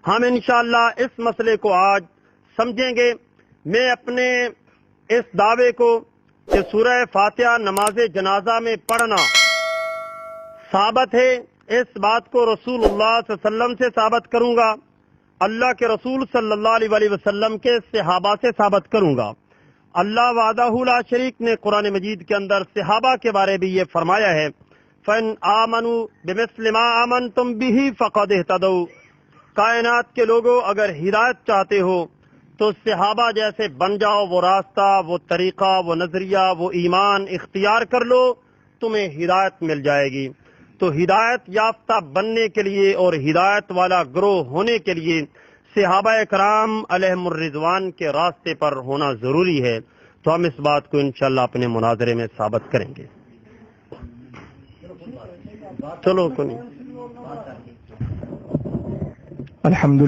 ہم انشاءاللہ اس مسئلے کو آج سمجھیں گے۔ میں اپنے اس دعوے کو کہ سورہ فاتحہ نماز جنازہ میں پڑھنا ثابت ہے، اس بات کو رسول اللہ صلی اللہ علیہ وسلم سے ثابت کروں گا، اللہ کے رسول صلی اللہ علیہ وسلم کے صحابہ سے ثابت کروں گا۔ اللہ وحدہ لا شریک نے قرآن مجید کے اندر صحابہ کے بارے بھی یہ فرمایا ہے، فَإِنْ آمَنُوا بِمِثْلِ مَا آمَنْتُمْ بِهِ فَقَدْ اهْتَدَوْا۔ کائنات کے لوگوں اگر ہدایت چاہتے ہو تو صحابہ جیسے بن جاؤ، وہ راستہ، وہ طریقہ، وہ نظریہ، وہ ایمان اختیار کر لو، تمہیں ہدایت مل جائے گی۔ تو ہدایت یافتہ بننے کے لیے اور ہدایت والا گروہ ہونے کے لیے صحابہ کرام علیہم الرضوان کے راستے پر ہونا ضروری ہے۔ تو ہم اس بات کو انشاءاللہ اپنے مناظرے میں ثابت کریں گے۔ چلو کنی الحمد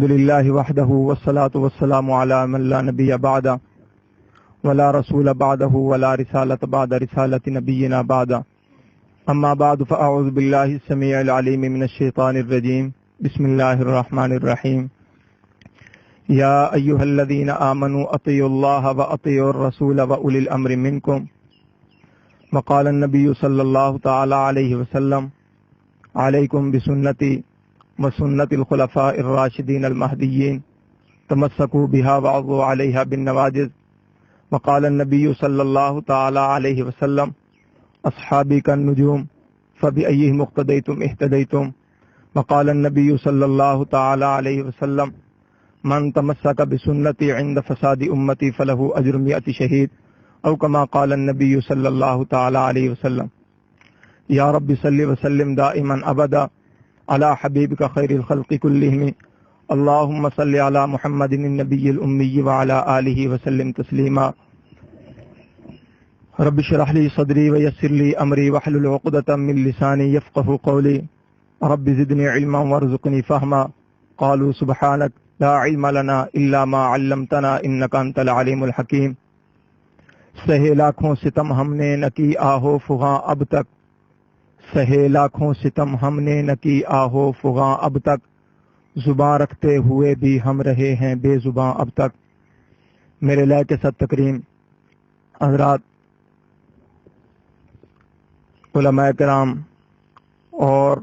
للہ وحدہ والصلاة والسلام علی من لا نبی بعدہ ولا رسول بعدہ ولا رسالۃ بعد رسالۃ نبینا بعد، اما بعد فاعوذ باللہ السمیع العلیم من الشیطان الرجیم، بسم اللہ الرحمن الرحیم۔ یا ایہا الذین آمنوا اطیعوا اللہ واطیعوا الرسول واولی الامر منکم، وقال النبی صلی اللہ تعالی علیہ وسلم علیکم بسنتی وسنت الخلفاء الراشدین المہدیین، تمسکوا بها وعضوا علیہا بالنواجذ، وقال النبی صلی اللہ تعالی علیہ وسلم اصحابی کالنجوم فبأیہم اقتدیتم اہتدیتم، وقال النبی صلی اللہ تعالی علیہ وسلم من تمسک بسنتی عند فساد امتی فلہ اجر 100 شہید، او کما قال النبی صلی اللہ تعالی علیہ وسلم۔ یا رب صلی وسلم دائما ابدا علی حبیبک خیر الخلق کلہم، اللہم صلی علی محمد النبی الامی وعلی آلہ وسلم تسلیما۔ رب اشرح لی صدری ویسر لی امری واحلل عقدۃ من لسانی یفقهوا قولی، رب زدنی علما وارزقنی فہما۔ قالوا سبحانک لا علم لنا الا ما علمتنا انک انت العلیم الحکیم۔ سہے لاکھوں ستم ہم نے نہ کی آہو فغاں اب تک، سہے لاکھوں ستم ہم نے نہ کی آہو فغاں اب تک، زباں رکھتے ہوئے بھی ہم رہے ہیں بے زباں اب تک۔ میرے لائق صد تکریم حضرات، علماء کرام اور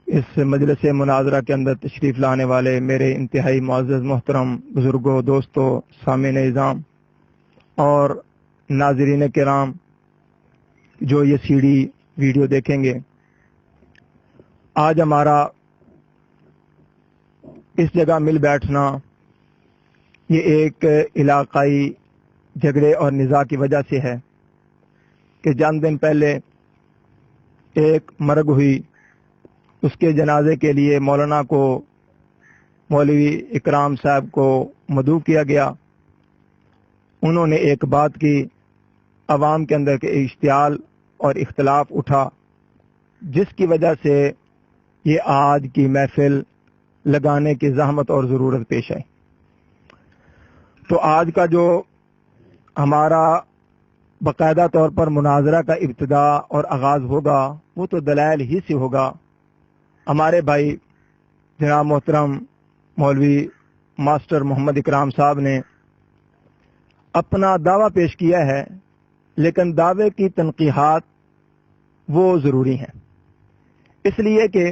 اس مجلس مناظرہ کے اندر تشریف لانے والے میرے انتہائی معزز محترم بزرگوں، دوستوں، سامعین اعظام اور ناظرین کرام جو یہ سی ڈی ویڈیو دیکھیں گے، آج ہمارا اس جگہ مل بیٹھنا یہ ایک علاقائی جھگڑے اور نزاع کی وجہ سے ہے کہ چند دن پہلے ایک مرگ ہوئی، اس کے جنازے کے لیے مولانا کو، مولوی اکرام صاحب کو مدعو کیا گیا۔ انہوں نے ایک بات کی، عوام کے اندر کے اشتعال اور اختلاف اٹھا، جس کی وجہ سے یہ آج کی محفل لگانے کی زحمت اور ضرورت پیش آئی۔ تو آج کا جو ہمارا باقاعدہ طور پر مناظرہ کا ابتدا اور آغاز ہوگا وہ تو دلائل ہی سے ہوگا۔ ہمارے بھائی جناب محترم مولوی ماسٹر محمد اکرام صاحب نے اپنا دعویٰ پیش کیا ہے، لیکن دعوے کی تنقیحات وہ ضروری ہیں، اس لیے کہ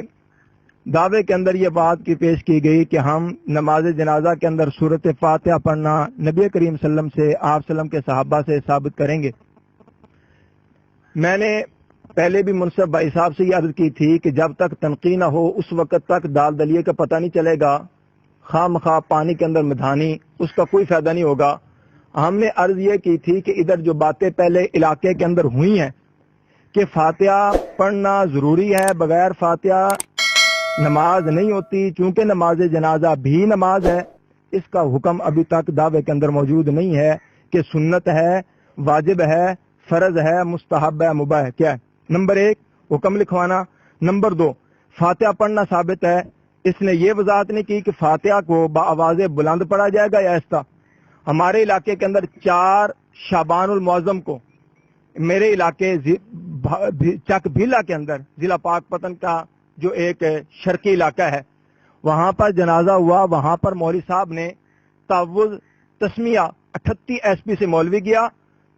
دعوے کے اندر یہ بات کی پیش کی گئی کہ ہم نماز جنازہ کے اندر سورۃ فاتحہ پڑھنا نبی کریم صلی اللہ علیہ وسلم سے، آپ صلی اللہ علیہ وسلم کے صحابہ سے ثابت کریں گے۔ میں نے پہلے بھی منصف بھائی صاحب سے یہ عرض کی تھی کہ جب تک تنقیح نہ ہو اس وقت تک دال دلیے کا پتہ نہیں چلے گا، خواہ مخواہ پانی کے اندر مدھانی، اس کا کوئی فائدہ نہیں ہوگا۔ ہم نے عرض یہ کی تھی کہ ادھر جو باتیں پہلے علاقے کے اندر ہوئی ہیں کہ فاتحہ پڑھنا ضروری ہے، بغیر فاتحہ نماز نہیں ہوتی، چونکہ نماز جنازہ بھی نماز ہے، اس کا حکم ابھی تک دعوے کے اندر موجود نہیں ہے کہ سنت ہے، واجب ہے، فرض ہے، مستحب ہے، مباح ہے۔ کیا ہے؟ نمبر 1 حکم لکھوانا، نمبر 2 فاتحہ پڑھنا ثابت ہے۔ اس نے یہ وضاحت نہیں کی کہ فاتحہ کو بآواز بلند پڑھا جائے گا یا آہستہ۔ ہمارے علاقے کے اندر 4 شعبان المعظم کو میرے علاقے چک بھیلا کے اندر ضلع پاک پتن کا جو ایک شرقی علاقہ ہے، وہاں پر جنازہ ہوا, وہاں پر مولوی صاحب نے تعوذ تسمیہ 38 SP سے مولوی کیا,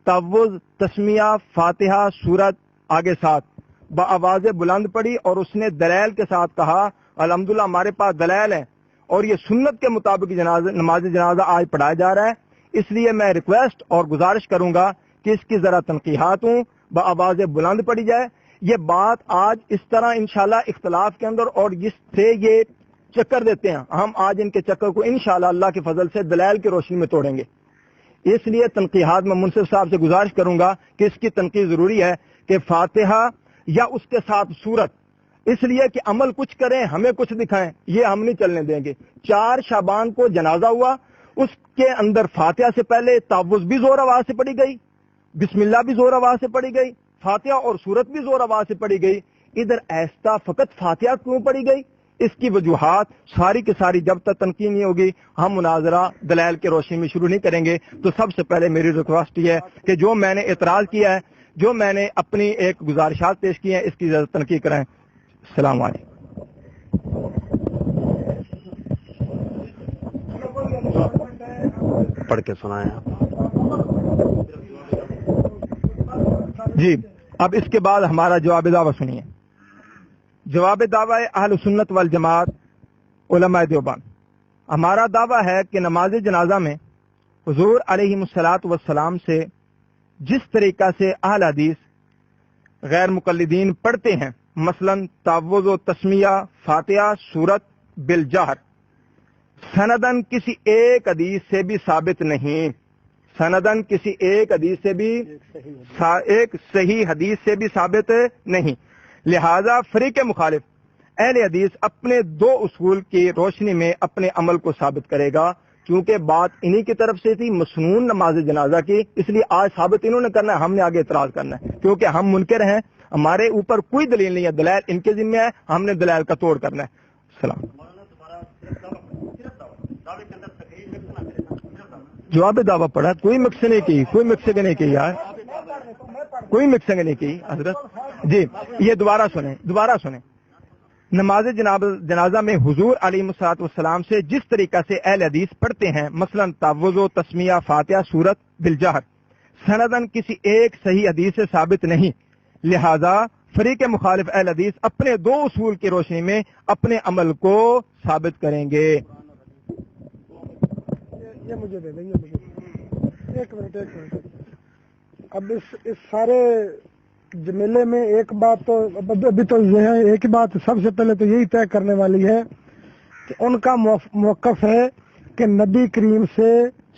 تعوذ تسمیہ فاتحہ سورت آگے ساتھ بآواز بلند پڑی, اور اس نے دلائل کے ساتھ کہا الحمدللہ ہمارے پاس دلائل ہیں اور یہ سنت کے مطابق نماز جنازہ آج پڑھایا جا رہا ہے. اس لیے میں ریکویسٹ اور گزارش کروں گا کہ اس کی ذرا تنقیحات ہوں, بآواز بلند پڑی جائے. یہ بات آج اس طرح انشاءاللہ اختلاف کے اندر اور جس سے یہ چکر دیتے ہیں, ہم آج ان کے چکر کو انشاءاللہ اللہ کے فضل سے دلائل کی روشنی میں توڑیں گے. اس لیے تنقیحات میں منصف صاحب سے گزارش کروں گا کہ اس کی تنقید ضروری ہے کہ فاتحہ یا اس کے ساتھ سورت, اس لیے کہ عمل کچھ کریں ہمیں کچھ دکھائیں, یہ ہم نہیں چلنے دیں گے. 4 شعبان کو جنازہ ہوا, اس کے اندر فاتحہ سے پہلے تعوذ بھی زور آواز سے پڑھی گئی, بسم اللہ بھی زور آواز سے پڑھی گئی, فاتحہ اور سورت بھی زور آواز سے پڑھی گئی. ادھر ایستا فقط فاتحہ کیوں پڑھی گئی؟ اس کی وجوہات ساری کی ساری جب تک تنقید نہیں ہوگی ہم مناظرہ دلائل کی روشنی میں شروع نہیں کریں گے. تو سب سے پہلے میری ریکویسٹ یہ ہے کہ جو میں نے اعتراض کیا ہے, جو میں نے اپنی ایک گزارشات پیش کی ہیں, اس کی تنقید کریں. السلام علیکم. پڑھ کے سنائیں آپ. جی, اب اس کے بعد ہمارا جواب دعویٰ سنیے. جواب دعویٰ اہل سنت والجماعت علماء دیوبند. ہمارا دعویٰ ہے کہ نماز جنازہ میں حضور علیہ الصلوۃ والسلام سے جس طریقہ سے اہل حدیث غیر مقلدین پڑھتے ہیں, مثلا تعوذ و تسمیہ فاتحہ سورت بالجہر, سندن کسی ایک حدیث سے بھی ثابت نہیں, سندن کسی ایک حدیث سے بھی ایک صحیح حدیث سے بھی ثابت نہیں. لہذا فریق مخالف اہل حدیث اپنے 2 اصول کی روشنی میں اپنے عمل کو ثابت کرے گا, کیونکہ بات انہی کی طرف سے تھی مسنون نماز جنازہ کی, اس لیے آج ثابت انہوں نے کرنا ہے, ہم نے آگے اعتراض کرنا ہے, کیونکہ ہم منکر ہیں, ہمارے اوپر کوئی دلیل نہیں ہے, دلائل ان کے ذمہ ہے, ہم نے دلائل کا توڑ کرنا ہے. السلام. جواب دعویٰ پڑھا, کوئی مکسنگ نہیں کی, کوئی مکسنگ نہیں کی یار, کوئی مکسنگ نہیں کی حضرت. جی یہ دوبارہ سنیں. نماز جنازہ میں حضور علیہ الصلوۃ والسلام سے جس طریقہ سے اہل حدیث پڑھتے ہیں, مثلا تعوذ و تسمیہ فاتحہ سورت بالجہر, سندن کسی ایک صحیح حدیث سے ثابت نہیں. لہذا فریق مخالف اہل حدیث اپنے 2 اصول کی روشنی میں اپنے عمل کو ثابت کریں گے. یہ مجھے دے دیں, ایک منٹ. اب اس سارے جمیلے میں ایک بات تو ابھی تو یہ ہے, ایک ہی بات سب سے پہلے تو یہی طے کرنے والی ہے کہ ان کا موقف ہے کہ نبی کریم سے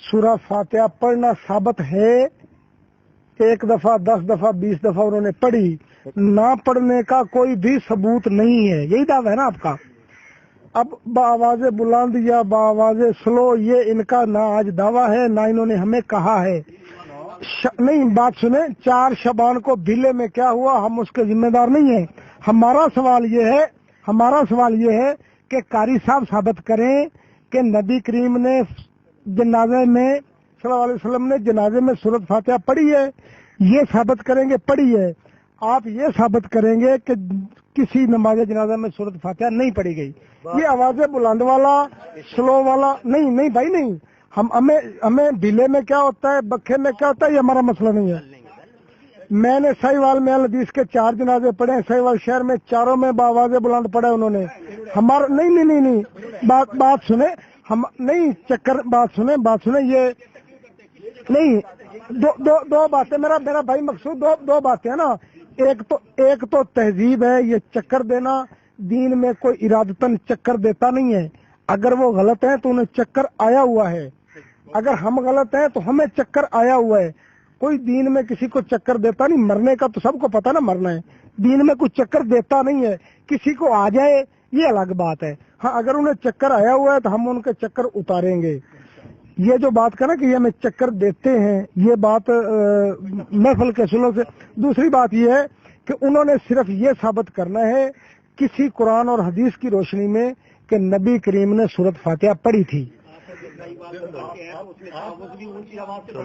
سورہ فاتحہ پڑھنا ثابت ہے. 1 دفعہ 10 دفعہ 20 دفعہ انہوں نے پڑھی, نہ پڑھنے کا کوئی بھی ثبوت نہیں ہے. یہی دعویٰ ہے نا آپ کا. اب بآواز بلند یا بآواز سلو یہ ان کا نہ آج دعویٰ ہے, نہ انہوں نے ہمیں کہا ہے. نہیں, بات سنیں, 4 شعبان کو بھیلے میں کیا ہوا ہم اس کے ذمہ دار نہیں ہیں. ہمارا سوال یہ ہے کہ قاری صاحب ثابت کریں کہ نبی کریم نے جنازے میں صلی اللہ علیہ وسلم نے جنازے میں سورۃ فاتحہ پڑھی ہے, یہ ثابت کریں گے پڑھی ہے. آپ یہ ثابت کریں گے کہ کسی نماز جنازہ میں سورۃ فاتحہ نہیں پڑھی گئی. یہ آواز بلند والا سلو والا نہیں بھائی نہیں. ہمیں ڈیلے میں کیا ہوتا ہے, بکھے میں کیا ہوتا ہے, یہ ہمارا مسئلہ نہیں ہے. میں نے سہیوال میں الحدیث کے 4 جنازے پڑھے, سہیوال شہر میں 4 میں بآواز بلند پڑھے انہوں نے. ہمارا نہیں بات سنیں, ہم نہیں چکر بات سنیں یہ نہیں. دو باتیں میرا بھائی مقصود, دو باتیں ہیں نا. ایک تو تہذیب ہے, یہ چکر دینا دین میں کوئی ارادتاً چکر دیتا نہیں ہے. اگر وہ غلط ہے تو انہیں چکر آیا ہوا ہے, اگر ہم غلط ہیں تو ہمیں چکر آیا ہوا ہے. کوئی دین میں کسی کو چکر دیتا نہیں, مرنے کا تو سب کو پتا نا مرنا ہے, دین میں کوئی چکر دیتا نہیں ہے. کسی کو آ جائے یہ الگ بات ہے. ہاں اگر انہیں چکر آیا ہوا ہے تو ہم ان کے چکر اتاریں گے. یہ جو بات کرنا کہ یہ ہمیں چکر دیتے ہیں, یہ بات محفل کے سنوں سے. دوسری بات یہ ہے کہ انہوں نے صرف یہ ثابت کرنا ہے کسی قرآن اور حدیث کی روشنی میں کہ نبی کریم نے سورۃ فاتحہ پڑھی تھی.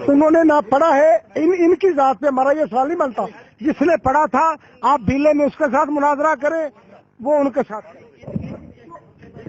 انہوں نے نہ پڑھا ہے, ان کی ذات پہ ہمارا یہ سوال نہیں بنتا. جس نے پڑھا تھا آپ بھیلے میں اس کے ساتھ مناظرہ کریں, وہ ان کے ساتھ.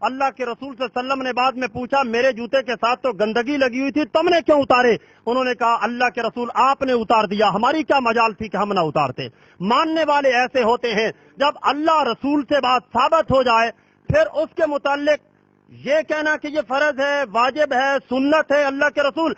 اللہ کے رسول صلی اللہ علیہ وسلم نے بعد میں پوچھا میرے جوتے کے ساتھ تو گندگی لگی ہوئی تھی تم نے کیوں اتارے؟ انہوں نے کہا اللہ کے رسول آپ نے اتار دیا، ہماری کیا مجال تھی کہ ہم نہ اتارتے۔ ماننے والے ایسے ہوتے ہیں جب اللہ رسول سے بات ثابت ہو جائے پھر اس کے متعلق یہ کہنا کہ یہ فرض ہے، واجب ہے، سنت ہے۔ اللہ کے رسول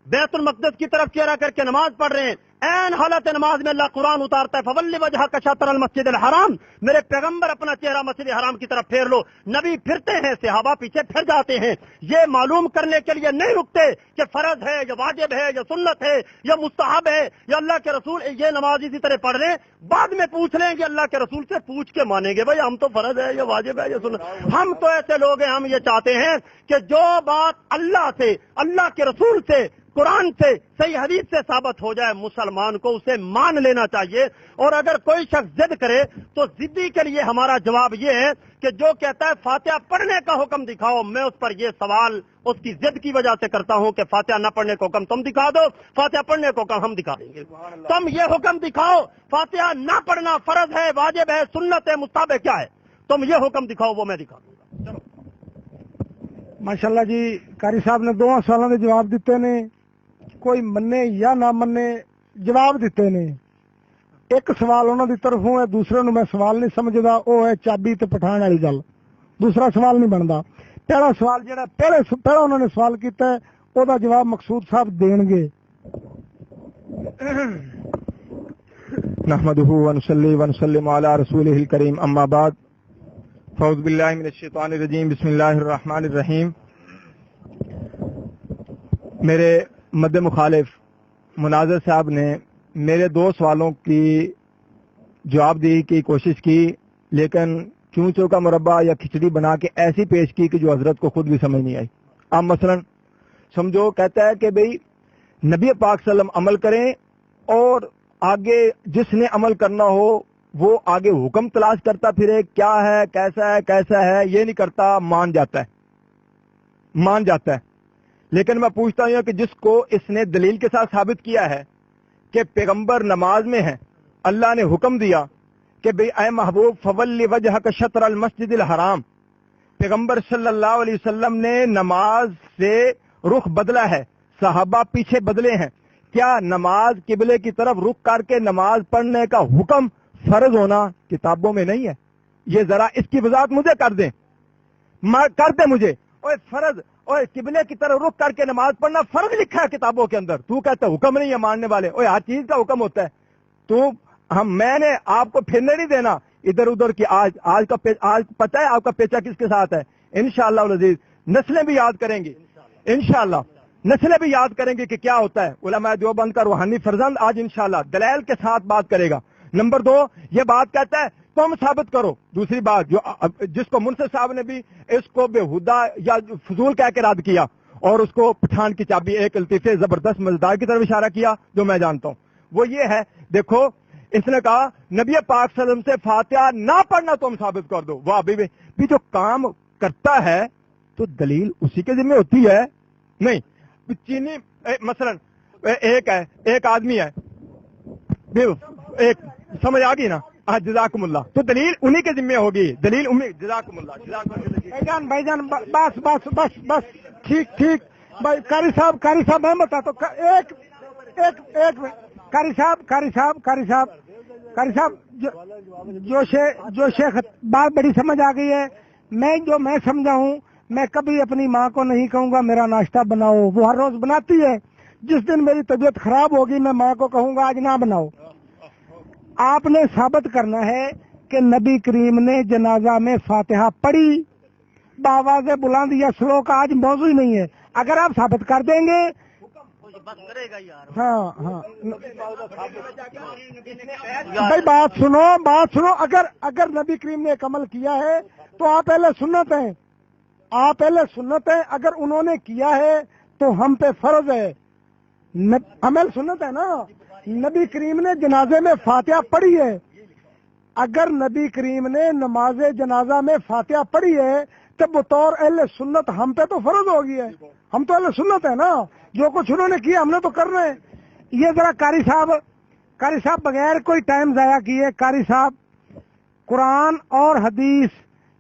بیت المقدس کی طرف چہرہ کر کے نماز پڑھ رہے ہیں، این حالت نماز میں اللہ قرآن اتارتا ہے فولی وجہ کا شطر المسجد الحرام، میرے پیغمبر اپنا چہرہ مسجد حرام کی طرف پھیر لو۔ نبی پھرتے ہیں، صحابہ پیچھے پھر جاتے ہیں، یہ معلوم کرنے کے لیے نہیں رکتے کہ فرض ہے یا واجب ہے یا سنت ہے یا مستحب ہے یا اللہ کے رسول یہ نماز اسی طرح پڑھ رہے ہیں، بعد میں پوچھ لیں گے اللہ کے رسول سے پوچھ کے مانیں گے بھائی ہم تو فرض ہے یا واجب ہے یا سنت۔ ہم تو ایسے لوگ ہیں، ہم یہ چاہتے ہیں کہ جو بات اللہ سے، اللہ کے رسول سے، قرآن سے، صحیح حدیث سے ثابت ہو جائے مسلمان کو اسے مان لینا چاہیے۔ اور اگر کوئی شخص ضد کرے تو ضدی کے لیے ہمارا جواب یہ ہے کہ جو کہتا ہے فاتحہ پڑھنے کا حکم دکھاؤ، میں اس پر یہ سوال اس کی ضد کی وجہ سے کرتا ہوں کہ فاتحہ نہ پڑھنے کا حکم تم دکھا دو، فاتحہ پڑھنے کا حکم ہم دکھا دیں گے۔ تم یہ حکم دکھاؤ فاتحہ نہ پڑھنا فرض ہے، واجب ہے، سنت ہے، مستحب ہے، کیا ہے، تم یہ حکم دکھاؤ وہ میں دکھا دوں گا۔ چلو ماشاءاللہ جی، قاری صاحب نے دونوں سوالوں کے جواب دیتے نے، کوئی مننے یا نہ مننے جواب دیتے نے۔ ایک سوال انہوں دی طرفوں ہے، دوسرے نو میں سوال نہیں سمجھدا، وہ ہے چابی تے پٹھان والی گل، دوسرا سوال نہیں بنتا۔ پہلا سوال جڑا پہلا انہوں نے سوال کیتا ہے او دا جواب مقصود صاحب دین گے۔ نحمده ونصلي ونسلم على رسوله الكريم اما بعد فاعوذ باللہ من الشیطان الرجیم بسم اللہ الرحمن الرحیم۔ میرے مد مخالف مناظر صاحب نے میرے دو سوالوں کی جواب دی کی کوشش کی، لیکن کیوں چوکا مربع یا کھچڑی بنا کے ایسی پیش کی کہ جو حضرت کو خود بھی سمجھ نہیں آئی۔ اب مثلا سمجھو کہتا ہے کہ بھئی نبی پاک صلی اللہ علیہ وسلم عمل کریں اور آگے جس نے عمل کرنا ہو وہ آگے حکم تلاش کرتا پھرے، کیا ہے کیسا ہے یہ نہیں کرتا، مان جاتا ہے۔ لیکن میں پوچھتا ہوں کہ جس کو اس نے دلیل کے ساتھ ثابت کیا ہے کہ پیغمبر نماز میں ہے، اللہ نے حکم دیا کہ بھئی اے محبوب فولی وجہک شطر المسجد الحرام، پیغمبر صلی اللہ علیہ وسلم نے نماز سے رخ بدلا ہے، صحابہ پیچھے بدلے ہیں، کیا نماز قبلے کی طرف رخ کر کے نماز پڑھنے کا حکم فرض ہونا کتابوں میں نہیں ہے؟ یہ ذرا اس کی وضاحت مجھے کر دیں مجھے۔ اوے فرض، اوے قبلے کی طرف رخ کر کے نماز پڑھنا فرض لکھا ہے کتابوں کے اندر، تو کہتا ہے حکم نہیں ہے ماننے والے، اوے ہر چیز کا حکم ہوتا ہے۔ میں نے آپ کو پھرنے نہیں دینا ادھر ادھر کی۔ آج پتہ ہے آپ کا پیچا کس کے ساتھ ہے؟ انشاءاللہ العزیز نسلیں بھی یاد کریں گی، انشاءاللہ نسلیں بھی یاد کریں گے کہ کیا ہوتا ہے۔ علماء دیوبند کا روحانی فرزند آج انشاءاللہ دلائل کے ساتھ بات کرے گا۔ نمبر 2، یہ بات کہتا ہے تم ثابت کرو۔ دوسری بات جس کو منصف صاحب نے بھی اس کو بےہودہ یا فضول کہہ کے رد کیا اور اس کو پٹھان کی چابی ایک لطیفے زبردست مزدار کی طرف اشارہ کیا جو میں جانتا ہوں، وہ یہ ہے، دیکھو اس نے کہا نبی پاک صلی اللہ علیہ وسلم سے فاتحہ نہ پڑھنا تم ثابت کر دو۔ وہ ابھی بھی جو کام کرتا ہے تو دلیل اسی کے ذمہ ہوتی ہے، نہیں چینی مثلا ایک آدمی ہے، ایک سمجھ آ گئی نا، جزاکم اللہ، تو دلیل انہی کے ذمہ ہوگی، دلیل جزاکم اللہ۔ بھائی جان بس ٹھیک بھائی، قاری صاحب میں بتا تو ایک قاری صاحب جو شیخ بات بڑی سمجھ آ گئی ہے، میں سمجھا ہوں، میں کبھی اپنی ماں کو نہیں کہوں گا میرا ناشتہ بناؤ، وہ ہر روز بناتی ہے، جس دن میری طبیعت خراب ہوگی میں ماں کو کہوں گا آج نہ بناؤ۔ آپ نے ثابت کرنا ہے کہ نبی کریم نے جنازہ میں فاتحہ پڑھی بآواز بلند یا سلوک، آج موضوع ہی نہیں ہے، اگر آپ ثابت کر دیں گے ہاں بھائی بات سنو، اگر نبی کریم نے ایک عمل کیا ہے تو آپ اہل سنت ہیں، اگر انہوں نے کیا ہے تو ہم پہ فرض ہے، عمل سنت ہے نا۔ نبی کریم نے جنازے میں فاتحہ پڑھی ہے، اگر نبی کریم نے نماز جنازہ میں فاتحہ پڑھی ہے تو بطور اہل سنت ہم پہ تو فرض ہو گئی ہے، ہم تو اہل سنت ہے نا، جو کچھ انہوں نے کیا ہم نے تو کرنا ہے۔ یہ ذرا قاری صاحب بغیر کوئی ٹائم ضائع کیے، قاری صاحب قرآن اور حدیث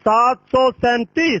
737,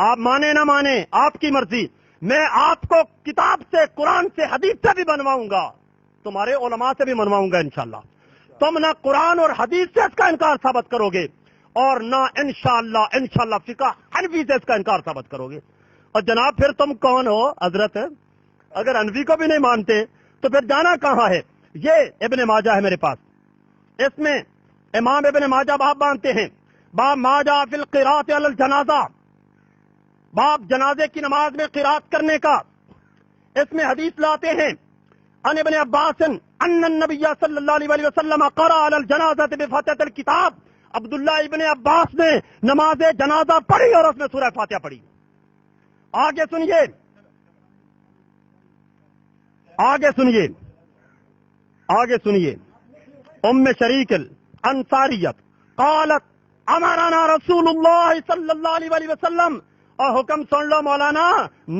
آپ مانے نہ مانے آپ کی مرضی، میں آپ کو کتاب سے، قرآن سے، حدیث سے بھی بنواؤں گا، تمہارے علماء سے بھی بنواؤں گا انشاءاللہ۔ تم نہ قرآن اور حدیث سے اس کا انکار ثابت کرو گے اور نہ انشاءاللہ فقہ حنفی سے اس کا انکار ثابت کرو گے۔ اور جناب پھر تم کون ہو حضرت؟ اگر حنفی کو بھی نہیں مانتے تو پھر جانا کہاں ہے؟ یہ ابن ماجہ ہے میرے پاس، اس میں امام ابن ماجہ باب باندھتے ہیں، باب ماجہ فی القراءۃ علی الجنازہ، باب جنازے کی نماز میں قراءت کرنے کا۔ اس میں حدیث لاتے ہیں ان ابن عباس ان النبی صلی اللہ علیہ وسلم قرأ علی الجنازہ بفاتحۃ الکتاب، عبداللہ ابن عباس نے نماز جنازہ پڑھی اور اس میں سورہ فاتحہ پڑھی۔ آگے سنیے، آگے سنیے، ام شریک الانصاریت قالت امرنا رسول اللہ صلی اللہ علیہ وسلم، اور حکم سن لو مولانا،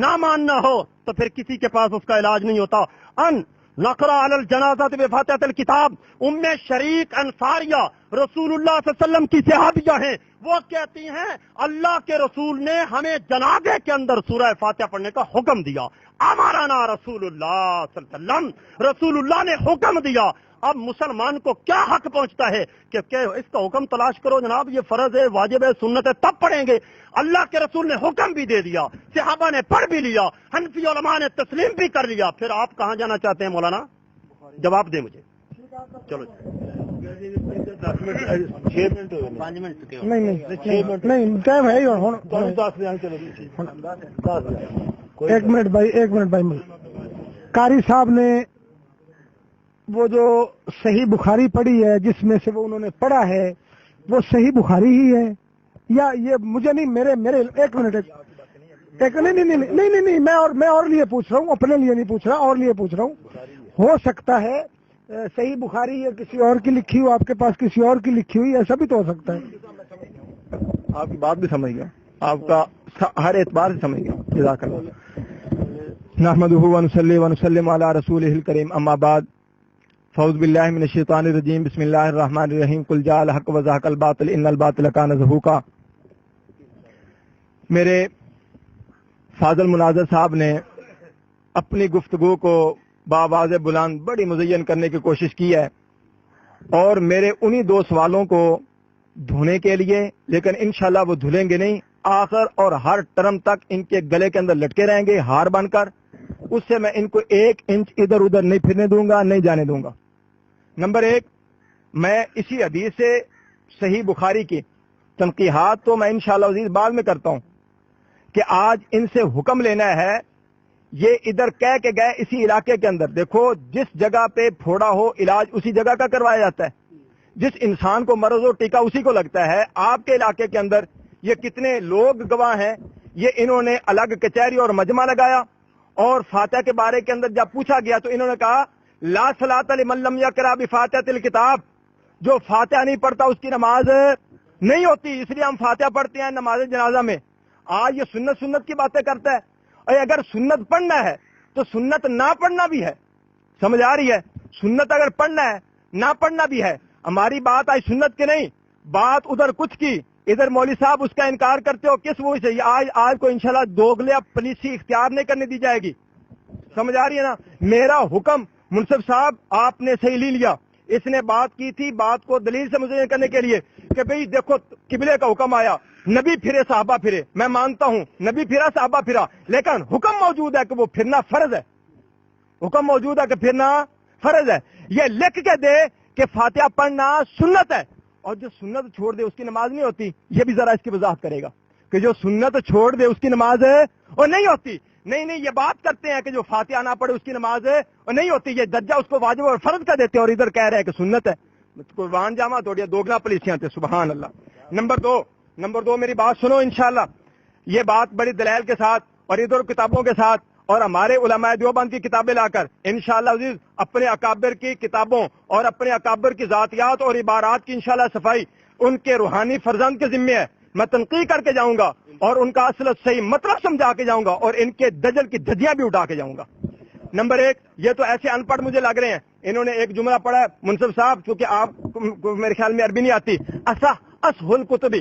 نہ ماننا ہو تو پھر کسی کے پاس اس کا علاج نہیں ہوتا، ان نقرأ علی الجنازہ بفاتحۃ الکتاب۔ ام شریک انصاریہ رسول اللہ صلی اللہ علیہ وسلم کی صحابیہ ہیں، وہ کہتی ہیں اللہ کے رسول نے ہمیں جنازے کے اندر سورہ فاتحہ پڑھنے کا حکم دیا، امرنا رسول اللہ صلی اللہ علیہ وسلم، رسول اللہ نے حکم دیا۔ اب مسلمان کو کیا حق پہنچتا ہے کہ اس کا حکم تلاش کرو، جناب یہ فرض ہے، واجب ہے، سنت ہے، تب پڑھیں گے۔ اللہ کے رسول نے حکم بھی دے دیا، صحابہ نے پڑھ بھی لیا، حنفی علماء نے تسلیم بھی کر لیا، پھر آپ کہاں جانا چاہتے ہیں مولانا؟ جواب دیں مجھے۔ چلو 5 منٹ نہیں ٹائم ہے ایک منٹ بھائی، قاری صاحب نے وہ جو صحیح بخاری پڑھی ہے، جس میں سے وہ انہوں نے پڑھا ہے وہ صحیح بخاری ہی ہے یا یہ مجھے نہیں، میرے ایک منٹ نہیں، میں اور لیے پوچھ رہا ہوں، اپنے لیے نہیں پوچھ رہا، اور لیے پوچھ رہا ہوں۔ ہو سکتا ہے صحیح بخاری یا کسی اور کی لکھی ہو، آپ کے پاس کسی اور کی لکھی ہوئی، ایسا بھی تو ہو سکتا ہے۔ آپ کی بات بھی سمجھ گیا، آپ کا ہر اعتبار سے سمجھ گیا، جزاک اللہ۔ نحمدہ ونصلی ونسلم علی رسولہ الکریم، اما بعد، فاعوذ باللہ من الشیطان الرجیم، بسم اللہ الرحمن الرحیم، قل جاء الحق وزهق الباطل ان الباطل کان زہوقا۔ میرے فاضل مناظر صاحب نے اپنی گفتگو کو بآواز بلند بڑی مزین کرنے کی کوشش کی ہے، اور میرے انہی 2 سوالوں کو دھونے کے لیے، لیکن انشاءاللہ وہ دھلیں گے نہیں، آخر اور ہر ٹرم تک ان کے گلے کے اندر لٹکے رہیں گے ہار بن کر، اس سے میں ان کو 1 انچ ادھر ادھر نہیں پھرنے دوں گا، نہیں جانے دوں گا۔ نمبر 1، میں اسی حدیث سے صحیح بخاری کی تنقیحات تو میں انشاءاللہ عزیز بعد میں کرتا ہوں کہ آج ان سے حکم لینا ہے۔ یہ ادھر کہہ کے گئے اسی علاقے کے اندر، دیکھو جس جگہ پہ پھوڑا ہو علاج اسی جگہ کا کروایا جاتا ہے، جس انسان کو مرض و ٹیکا اسی کو لگتا ہے۔ آپ کے علاقے کے اندر یہ کتنے لوگ گواہ ہیں، یہ انہوں نے الگ کچہری اور مجمع لگایا، اور فاتحہ کے بارے کے اندر جب پوچھا گیا تو انہوں نے کہا لا صلاۃ لمن لم یقرأ بفاتحۃ الکتاب، جو فاتحہ نہیں پڑھتا اس کی نماز نہیں ہوتی، اس لیے ہم فاتحہ پڑھتے ہیں نماز جنازہ میں۔ آج یہ سنت کی باتیں کرتا ہے، اور اگر سنت پڑھنا ہے تو سنت نہ پڑھنا بھی ہے، سمجھ آ رہی ہے؟ سنت اگر پڑھنا ہے نہ پڑھنا بھی ہے۔ ہماری بات آج سنت کی نہیں، بات ادھر کچھ کی، ادھر مولوی صاحب اس کا انکار کرتے ہو، کس وہ سے؟ آج کو انشاءاللہ دوگلے پولیسی اختیار نہیں کرنے دی جائے گی، سمجھ آ رہی ہے نا؟ میرا حکم منصف صاحب آپ نے صحیح لے لیا، اس نے بات کی تھی، بات کو دلیل سے مزین کرنے کے لیے کہ بھئی دیکھو قبلے کا حکم آیا، نبی پھرے صحابہ پھرے، میں مانتا ہوں نبی پھرا صحابہ پھرا، لیکن حکم موجود ہے کہ وہ پھرنا فرض ہے، حکم موجود ہے کہ پھرنا فرض ہے۔ یہ لکھ کے دے کہ فاتحہ پڑھنا سنت ہے، اور جو سنت چھوڑ دے اس کی نماز نہیں ہوتی، یہ بھی ذرا اس کی وضاحت کرے گا کہ جو سنت چھوڑ دے اس کی نماز ہے اور نہیں ہوتی۔ نہیں یہ بات کرتے ہیں کہ جو فاتحہ نہ پڑھے اس کی نماز ہے اور نہیں ہوتی، یہ درجہ اس کو واجب اور فرض کا دیتے ہیں، اور ادھر کہہ رہے ہیں کہ سنت ہے۔ قربان جاما توڑیا دوگنا پولیسیاں تھے، سبحان اللہ۔ نمبر دو میری بات سنو انشاءاللہ، یہ بات بڑی دلائل کے ساتھ اور ادھر کتابوں کے ساتھ اور ہمارے علماء دیوبند کی کتابیں لا کر انشاءاللہ عزیز اپنے اکابر کی کتابوں اور اپنے اکابر کی ذاتیات اور عبارات کی انشاءاللہ صفائی ان کے روحانی فرزند کے ذمے ہے۔ میں تنقید کر کے جاؤں گا اور ان کا اصل صحیح مطلب سمجھا کے جاؤں گا اور ان کے دجل کی دھجیاں بھی اٹھا کے جاؤں گا۔ نمبر 1، یہ تو ایسے ان پڑھ مجھے لگ رہے ہیں، انہوں نے ایک جملہ پڑھا ہے منصف صاحب، کیونکہ آپ کو میرے خیال میں عربی نہیں آتی، اسہ الکتبی،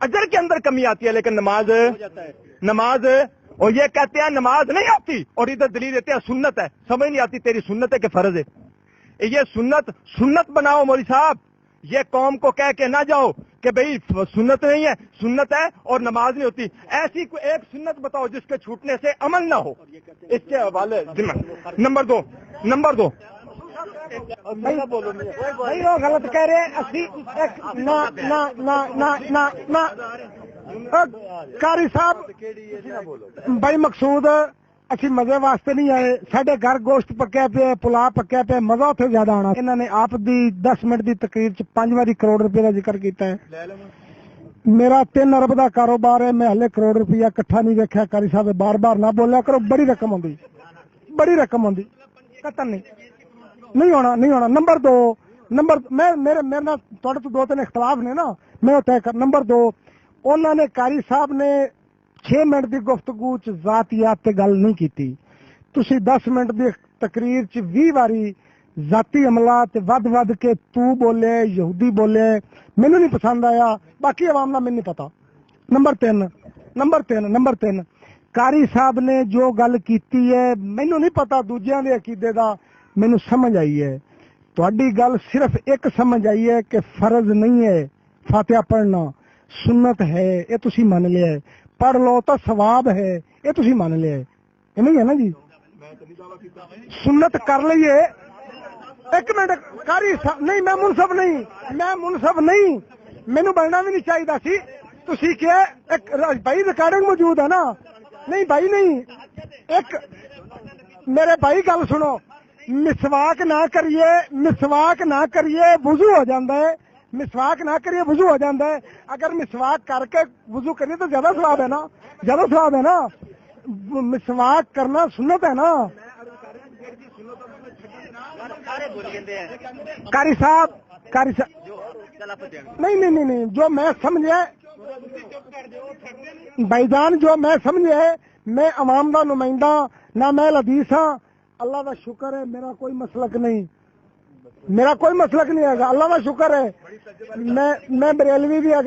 اجر کے اندر کمی آتی ہے لیکن نماز اور یہ کہتے ہیں نماز نہیں آتی اور ادھر دلیل دیتے ہیں سنت ہے. سمجھ نہیں آتی تیری سنت ہے کہ فرض ہے. یہ سنت بناؤ مولوی صاحب. یہ قوم کو کہہ کے نہ جاؤ کہ بھئی سنت نہیں ہے, سنت ہے اور نماز نہیں ہوتی. ایسی کوئی ایک سنت بتاؤ جس کے چھوٹنے سے عمل نہ ہو. اس کے حوالے نمبر دو بھائی وہ غلط کہہ رہے قاری صاحب. بھائی مقصود اسی مزے واسطے نہیں آئے. ساڈے گھر گوشت پکیا پیا, پلا پکیا پیا, مزہ اتنے زیادہ آنا. انہوں نے آپ دی 10 منٹ دی تقریر 5 واری کروڑ روپے کا ذکر کیتا ہے. میرا 3 ارب دا کاروبار ہے, میں ہلے کروڑ روپیہ کٹھا نہیں ویکھیا. قاری صاحب بار بار نہ بولیا کرو, بڑی رقم ہوندی قطن نہیں ہونا. نمبر 2 میرے تھوڑے تو 2-3 اختلاف نے نا, میں طے کر. نمبر 2 انہوں نے قاری صاحب نے 6 منٹ دی گفتگو چ ذاتیات تے گل نہیں کیتی. تسی 10 منٹ دی تقریر چ 20 واری ذاتی عملات ود کے تو بولے, یہودی بولے, مینوں نہیں پسند آیا. باقی عوام دا مینوں نہیں پتا. نمبر 3 قاری صاحب نے جو گل کیتی ہے مینوں نہیں پتا دوجیاں دے عقیدے دا, مینوں سمجھ آئی ہے. تہاڈی گل صرف ایک سمجھ آئی ہے کہ فرض نہیں ہے فاتحہ پڑھنا, سنت ہے, یہ تسی مان لیا ہے. پڑھ لو تو ثواب ہے, یہ تسی مان لیا ہے. یہ نہیں ہے نا جی. سنت کر لئیے. ایک منٹ قاری صاحب نہیں, میں منصف نہیں, مینوں بننا بھی نہیں چاہیے سی. تسی کیا بھائی ریکارڈنگ موجود ہے نا. نہیں بھائی نہیں, ایک میرے بھائی گل سنو. مسواک نہ کریے وضو ہو جاندہ ہے. مسواک نہ کریے وضو ہو جاندہ ہے. اگر مسواک کر کے وضو کریے تو زیادہ ثواب ہے نا. مسواک کرنا سنت ہے نا. قاری صاحب نہیں, جو میں سمجھے بھائی جان, جو میں سمجھے, میں عوام دا نمائندہ نہ میں حدیث ہاں. اللہ کا شکر ہے میرا کوئی مسلک نہیں ہے. اللہ کا شکر ہے. میں بریلوی بھی ہے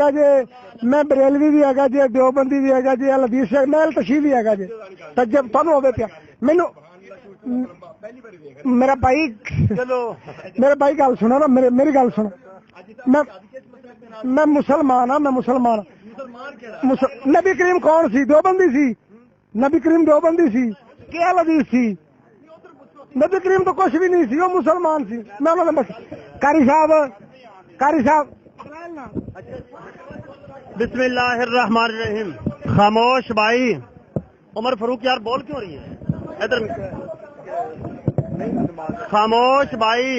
جی, دیوبندی بھی ہے جی, حدیث میں تشیع بھی ہے جی. جب تمہیں ہوگے پیا مینو میرا بھائی گل سنو نا, میری گل سنو. میں مسلمان ہاں. نبی کریم کون سی؟ دیوبندی سی. نبی کریم دیوبندی سی. کیا حدیث سی؟ نبی کریم تو کچھ بھی نہیں سی, وہ مسلمان سی. میں انہوں نے قاری صاحب بسم اللہ الرحمن الرحیم. خاموش بھائی. عمر فاروق یار بول کیوں رہی ہے ادھر؟ خاموش بھائی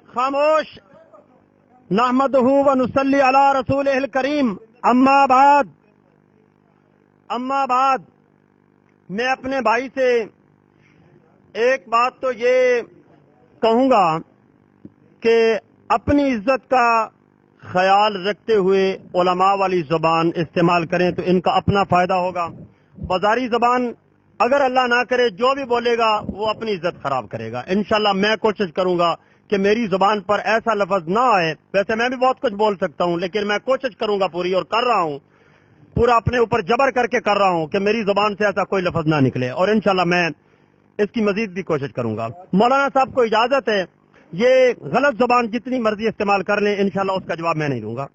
خاموش. نحمدہ و نصلی علی رسولہ الکریم. اما بعد میں اپنے بھائی سے ایک بات تو یہ کہوں گا کہ اپنی عزت کا خیال رکھتے ہوئے علماء والی زبان استعمال کریں تو ان کا اپنا فائدہ ہوگا. بازاری زبان اگر اللہ نہ کرے جو بھی بولے گا وہ اپنی عزت خراب کرے گا. انشاءاللہ میں کوشش کروں گا کہ میری زبان پر ایسا لفظ نہ آئے. ویسے میں بھی بہت کچھ بول سکتا ہوں لیکن میں کوشش کروں گا پوری, اور کر رہا ہوں, پورا اپنے اوپر جبر کر کے کر رہا ہوں کہ میری زبان سے ایسا کوئی لفظ نہ نکلے, اور انشاءاللہ میں اس کی مزید بھی کوشش کروں گا. مولانا صاحب کو اجازت ہے, یہ غلط زبان جتنی مرضی استعمال کر لیں, انشاءاللہ اس کا جواب میں نہیں دوں گا.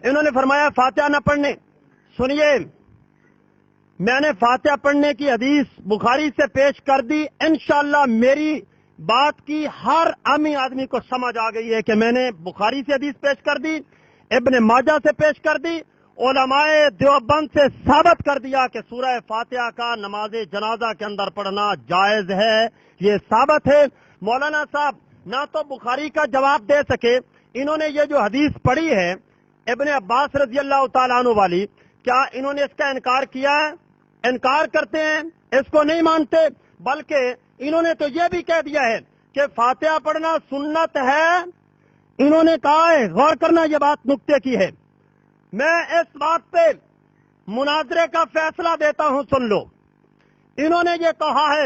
انہوں نے فرمایا فاتحہ نہ پڑھنے. سنیے, میں نے فاتحہ پڑھنے کی حدیث بخاری سے پیش کر دی. انشاءاللہ میری بات کی ہر عامی آدمی کو سمجھ آ گئی ہے کہ میں نے بخاری سے حدیث پیش کر دی, ابن ماجہ سے پیش کر دی, علماء دیوبند سے ثابت کر دیا کہ سورہ فاتحہ کا نماز جنازہ کے اندر پڑھنا جائز ہے. یہ ثابت ہے. مولانا صاحب نہ تو بخاری کا جواب دے سکے, انہوں نے یہ جو حدیث پڑھی ہے ابن عباس رضی اللہ تعالیٰ عنہ والی, کیا انہوں نے اس کا انکار کیا ہے؟ انکار کرتے ہیں, اس کو نہیں مانتے, بلکہ انہوں نے تو یہ بھی کہہ دیا ہے کہ فاتحہ پڑھنا سنت ہے. انہوں نے کہا ہے, غور کرنا یہ بات نکتے کی ہے, میں اس بات پہ مناظرے کا فیصلہ دیتا ہوں, سن لو. انہوں نے یہ کہا ہے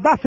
10